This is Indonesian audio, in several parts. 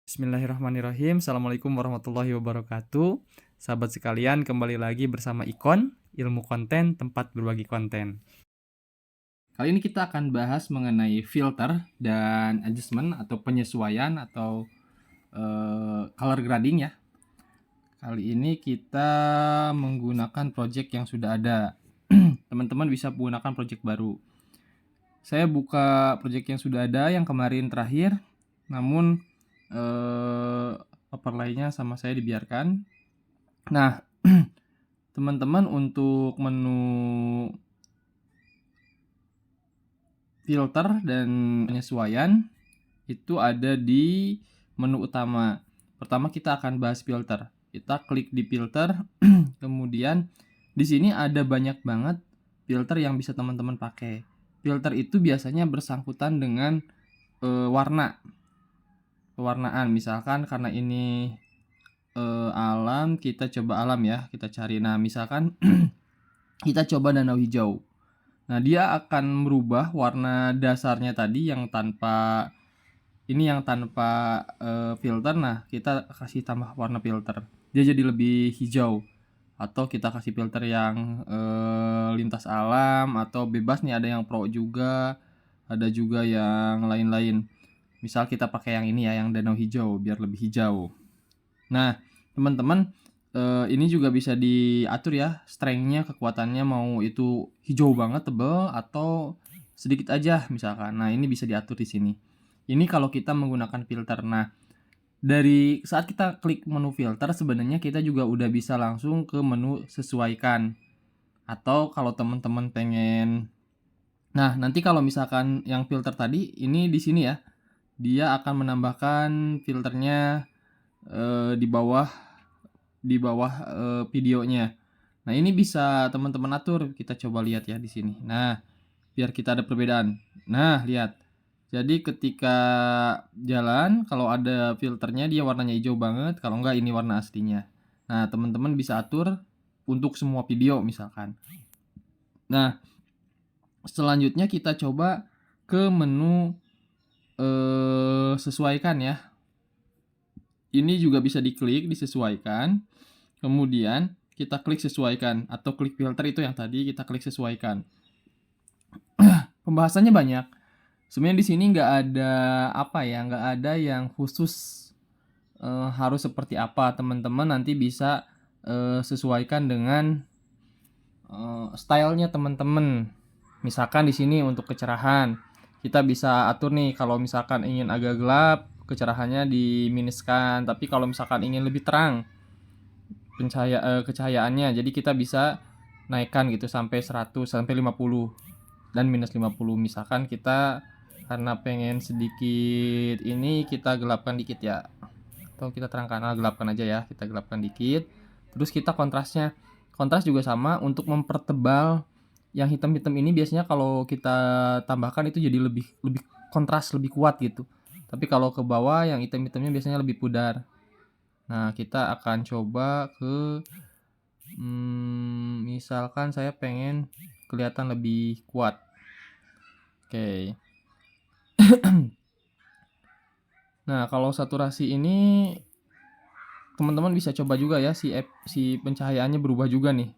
Bismillahirrahmanirrahim. Assalamualaikum warahmatullahi wabarakatuh. Sahabat sekalian, kembali lagi bersama Ikon, ilmu konten, tempat berbagi konten. Kali ini kita akan bahas mengenai filter dan adjustment atau penyesuaian atau color grading ya. Kali ini kita menggunakan project yang sudah ada. Teman-teman bisa menggunakan project baru. Saya buka project yang sudah ada yang kemarin terakhir, namun overlay-nya sama saya dibiarkan. Nah, teman-teman untuk menu filter dan penyesuaian itu ada di menu utama. Pertama kita akan bahas filter. Kita klik di filter, kemudian di sini ada banyak banget filter yang bisa teman-teman pakai. Filter itu biasanya bersangkutan dengan pewarnaan. Misalkan karena ini alam, kita coba alam ya, kita cari. Nah, misalkan kita coba danau hijau. Nah, dia akan merubah warna dasarnya tadi yang tanpa filter. Nah, kita kasih tambah warna filter. Dia jadi lebih hijau. Atau kita kasih filter yang lintas alam atau bebas nih, ada yang pro juga, ada juga yang lain-lain. Misal kita pakai yang ini ya, yang danau hijau biar lebih hijau. Nah, teman-teman, ini juga bisa diatur ya, strength-nya, kekuatannya, mau itu hijau banget tebal atau sedikit aja misalkan. Nah, ini bisa diatur di sini. Ini kalau kita menggunakan filter. Nah, dari saat kita klik menu filter, sebenarnya kita juga udah bisa langsung ke menu sesuaikan. Atau kalau teman-teman pengen, nah nanti kalau misalkan yang filter tadi, ini di sini ya, dia akan menambahkan filternya di bawah videonya. Nah, ini bisa teman-teman atur. Kita coba lihat ya di sini. Nah, biar kita ada perbedaan. Nah, lihat. Jadi ketika jalan, kalau ada filternya dia warnanya hijau banget, kalau enggak ini warna aslinya. Nah, teman-teman bisa atur untuk semua video misalkan. Nah, selanjutnya kita coba ke menu sesuaikan ya. Ini juga bisa diklik, disesuaikan. Kemudian kita klik sesuaikan atau klik filter itu yang tadi kita klik sesuaikan. Pembahasannya banyak. Sebenarnya di sini nggak ada nggak ada yang khusus harus seperti apa. Teman-teman nanti bisa sesuaikan dengan stylenya teman-teman. Misalkan di sini untuk kecerahan, kita bisa atur nih, kalau misalkan ingin agak gelap, kecerahannya diminuskan. Tapi kalau misalkan ingin lebih terang kecahayaannya, jadi kita bisa naikkan gitu sampai 100 sampai 50 dan minus 50. Misalkan kita karena pengen sedikit ini, kita gelapkan dikit ya, atau kita terangkan, gelapkan aja ya, kita gelapkan dikit. Terus kita kontras juga sama, untuk mempertebal yang hitam-hitam ini biasanya kalau kita tambahkan itu jadi lebih lebih kontras, lebih kuat gitu. Tapi kalau ke bawah yang hitam-hitamnya biasanya lebih pudar. Nah, kita akan coba ke misalkan saya pengen kelihatan lebih kuat. Oke. Nah, kalau saturasi ini teman-teman bisa coba juga ya, si pencahayaannya berubah juga nih.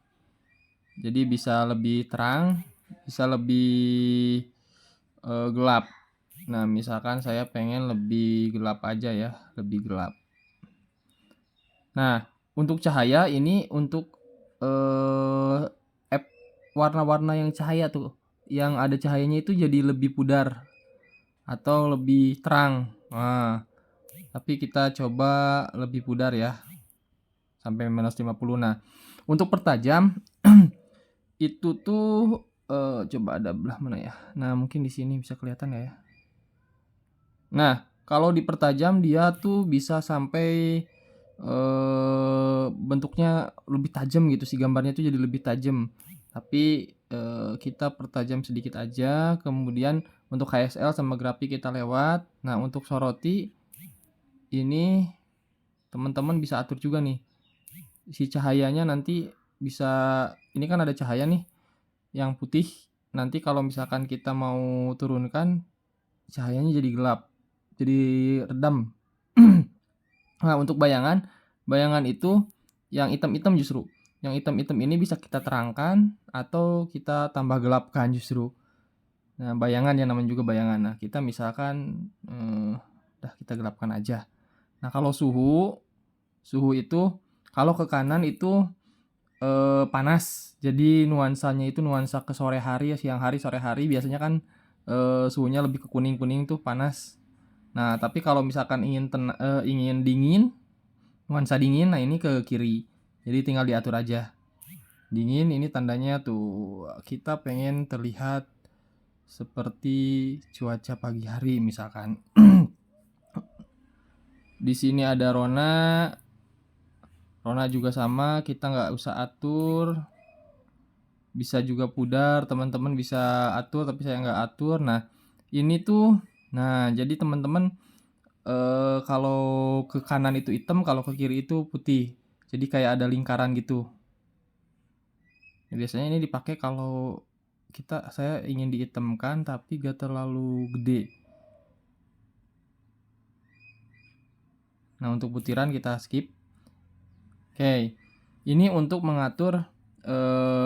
Jadi bisa lebih terang, bisa lebih gelap. Nah, misalkan saya pengen lebih gelap aja ya, lebih gelap. Nah, untuk cahaya ini untuk warna-warna yang cahaya tuh, yang ada cahayanya itu jadi lebih pudar atau lebih terang. Nah, tapi kita coba lebih pudar ya, sampai minus 50. Nah, untuk pertajam itu tuh coba ada belah mana ya. Nah, mungkin di sini bisa kelihatan ya. Nah, kalau dipertajam dia tuh bisa sampai bentuknya lebih tajam gitu, si gambarnya tuh jadi lebih tajam. Tapi kita pertajam sedikit aja. Kemudian untuk HSL sama grafik kita lewat. Nah, untuk soroti ini teman-teman bisa atur juga nih. Si cahayanya nanti bisa, ini kan ada cahaya nih yang putih. Nanti kalau misalkan kita mau turunkan, cahayanya jadi gelap, jadi redam. Nah, untuk bayangan, bayangan itu yang hitam-hitam justru. Yang hitam-hitam ini bisa kita terangkan atau kita tambah gelapkan justru. Nah, bayangan yang namanya juga bayangan. Nah, kita misalkan, udah kita gelapkan aja. Nah, kalau suhu itu kalau ke kanan itu, panas. Jadi nuansanya itu nuansa ke sore hari, siang hari, sore hari biasanya kan, suhunya lebih ke kuning-kuning tuh panas. Nah, tapi kalau misalkan ingin dingin, nuansa dingin, nah ini ke kiri. Jadi tinggal diatur aja. Dingin ini tandanya tuh kita pengen terlihat seperti cuaca pagi hari misalkan. Di sini ada Rona. Rona juga sama, kita nggak usah atur. Bisa juga pudar, teman-teman bisa atur tapi saya nggak atur. Nah, ini tuh jadi teman-teman kalau ke kanan itu hitam, kalau ke kiri itu putih. Jadi kayak ada lingkaran gitu. Ya, biasanya ini dipakai kalau saya ingin dihitamkan tapi gak terlalu gede. Nah, untuk butiran kita skip. Oke. Ini untuk mengatur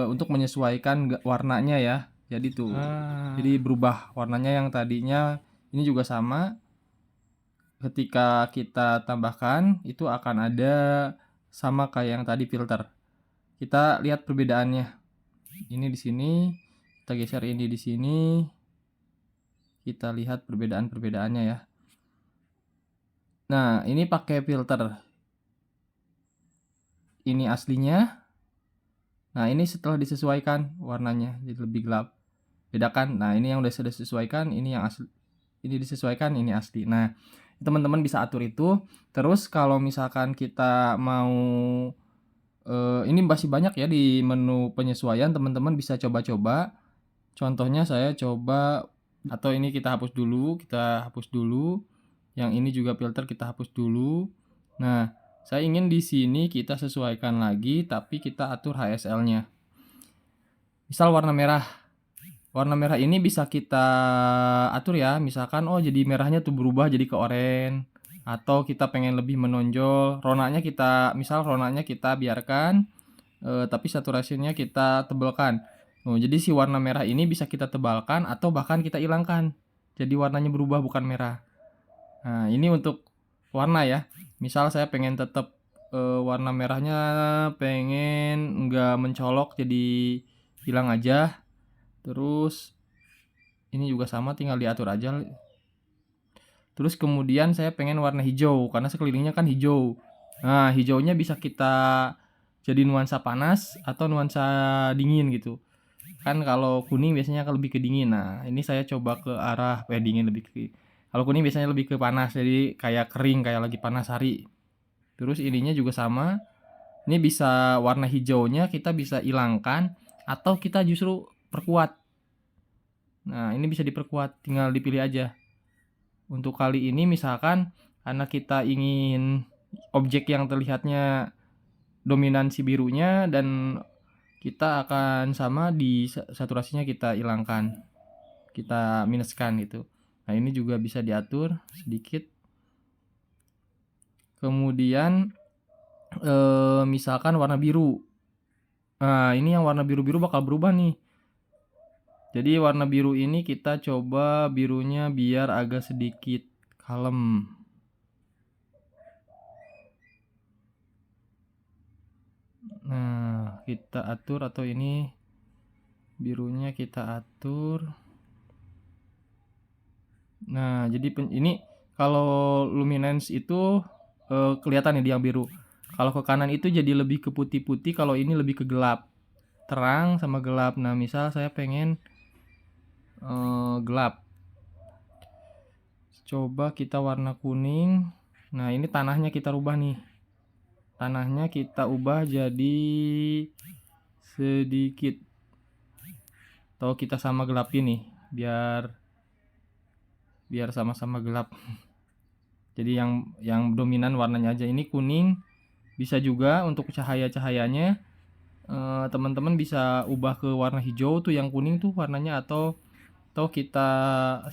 untuk menyesuaikan warnanya ya. Jadi tuh. Jadi berubah warnanya yang tadinya ini juga sama. Ketika kita tambahkan itu akan ada sama kayak yang tadi filter. Kita lihat perbedaannya. Ini di sini, kita geser ini di sini. Kita lihat perbedaan-perbedaannya ya. Nah, ini pakai filter. Ini aslinya. Nah, ini setelah disesuaikan warnanya jadi lebih gelap. Bedakan. Nah, ini yang udah sudah disesuaikan, ini yang asli. Ini disesuaikan, ini asli. Nah, teman-teman bisa atur itu. Terus kalau misalkan kita mau ini masih banyak ya di menu penyesuaian, teman-teman bisa coba-coba. Contohnya saya coba atau ini kita hapus dulu. Yang ini juga filter kita hapus dulu. Nah, saya ingin di sini kita sesuaikan lagi tapi kita atur HSL-nya. Misal warna merah. Warna merah ini bisa kita atur ya, misalkan jadi merahnya tuh berubah jadi ke oranye atau kita pengen lebih menonjol, ronanya kita biarkan tapi saturasinya kita tebalkan. Jadi si warna merah ini bisa kita tebalkan atau bahkan kita hilangkan. Jadi warnanya berubah bukan merah. Nah, ini untuk warna ya. Misal saya pengen tetap warna merahnya pengen nggak mencolok jadi hilang aja. Terus ini juga sama tinggal diatur aja. Terus kemudian saya pengen warna hijau karena sekelilingnya kan hijau. Nah, hijaunya bisa kita jadi nuansa panas atau nuansa dingin gitu. Kan kalau kuning biasanya lebih ke dingin. Nah, ini saya coba ke arah dingin lebih ke. Kalau kuning biasanya lebih ke panas, jadi kayak kering, kayak lagi panas hari. Terus ininya juga sama. Ini bisa warna hijaunya kita bisa hilangkan atau kita justru perkuat. Nah, ini bisa diperkuat, tinggal dipilih aja. Untuk kali ini misalkan karena kita ingin objek yang terlihatnya dominansi birunya dan kita akan sama di saturasinya kita hilangkan, kita minuskan gitu. Nah, ini juga bisa diatur sedikit. Kemudian misalkan warna biru. Nah, ini yang warna biru-biru bakal berubah nih. Jadi warna biru ini kita coba birunya biar agak sedikit kalem. Nah, kita atur atau ini birunya kita atur. Nah, jadi ini kalau luminance itu kelihatan nih dia biru. Kalau ke kanan itu jadi lebih ke putih-putih, kalau ini lebih ke gelap. Terang sama gelap. Nah, misal saya pengen gelap. Coba kita warna kuning. Nah, ini tanahnya kita rubah nih. Tanahnya kita ubah jadi sedikit. Atau kita sama gelapin nih, biar sama-sama gelap. Jadi yang dominan warnanya aja ini kuning. Bisa juga untuk cahaya-cahayanya teman-teman bisa ubah ke warna hijau tuh, yang kuning tuh warnanya, atau kita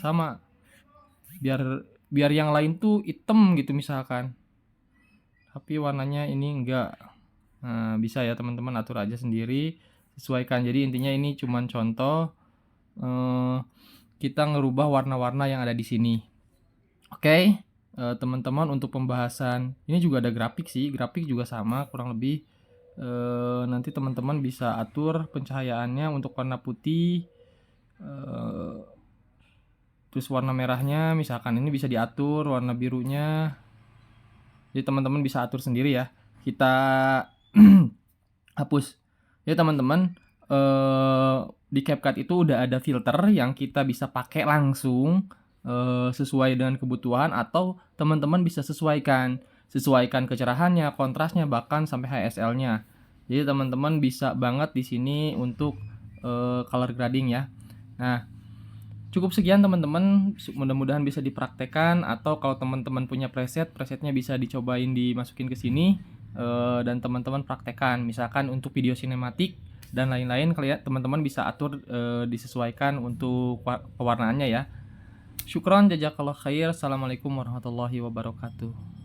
sama biar yang lain tuh hitam gitu misalkan. tapi warnanya ini enggak. Nah, bisa ya teman-teman atur aja sendiri, sesuaikan. Jadi intinya ini cuman contoh, kita ngerubah warna-warna yang ada di sini. Oke, teman-teman untuk pembahasan ini juga ada grafik sih, grafik juga sama kurang lebih, nanti teman-teman bisa atur pencahayaannya untuk warna putih, eee, terus warna merahnya misalkan ini bisa diatur, warna birunya, jadi teman-teman bisa atur sendiri ya. Kita hapus. Ya teman-teman, di CapCut itu udah ada filter yang kita bisa pakai langsung, sesuai dengan kebutuhan atau teman-teman bisa sesuaikan kecerahannya, kontrasnya, bahkan sampai HSL-nya. Jadi teman-teman bisa banget di sini untuk, color grading ya. Nah, cukup sekian teman-teman, mudah-mudahan bisa dipraktekkan atau kalau teman-teman punya presetnya bisa dicobain dimasukin ke sini, dan teman-teman praktekkan. Misalkan untuk video sinematik dan lain-lain kalian teman-teman bisa atur, disesuaikan untuk pewarnaannya ya. Syukron, jazakallahu khair. Assalamualaikum warahmatullahi wabarakatuh.